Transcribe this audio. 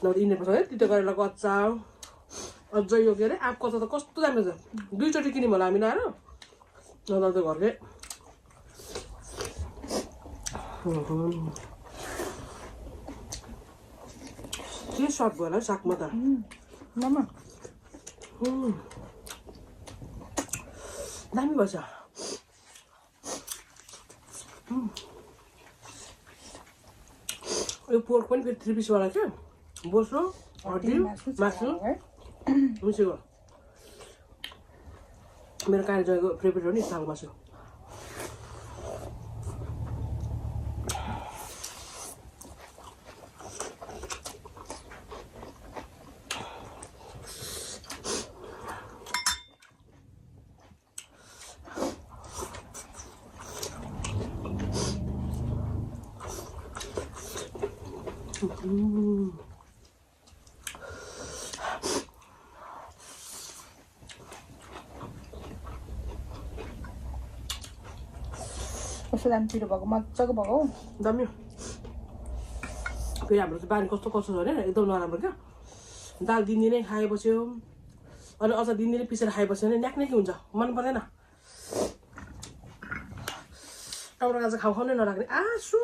नभए इन्डियाको है तितो करेलाको अचार अझ यो के अरे आँपको अचार त कस्तो दामी छ 2 चोटि किन्यौँ होला हामी आएर नत्र त घरकै के सर्ट भयो होला सागमा त दामी भएछ यो पोर्क पनि फेरि 3 पिसवाला क्या बोसो हड्डी मासु मुसेको मेरो काली जयको फेभरेट हो नि साग मासु कस्तो दामी पिरो भएको मजाको भएको दामी फेरि हाम्रो चाहिँ बानी कस्तो छ भने एकदम नराम्रो क्या दाल दिनदिनै खाएपछि अनि अझ दिनदिनै पिसेर खाएपछि भने न्याक्नेकी हुन्छ मन पर्दैन टमाटर गाजर खाउ नै नराख्ने आसु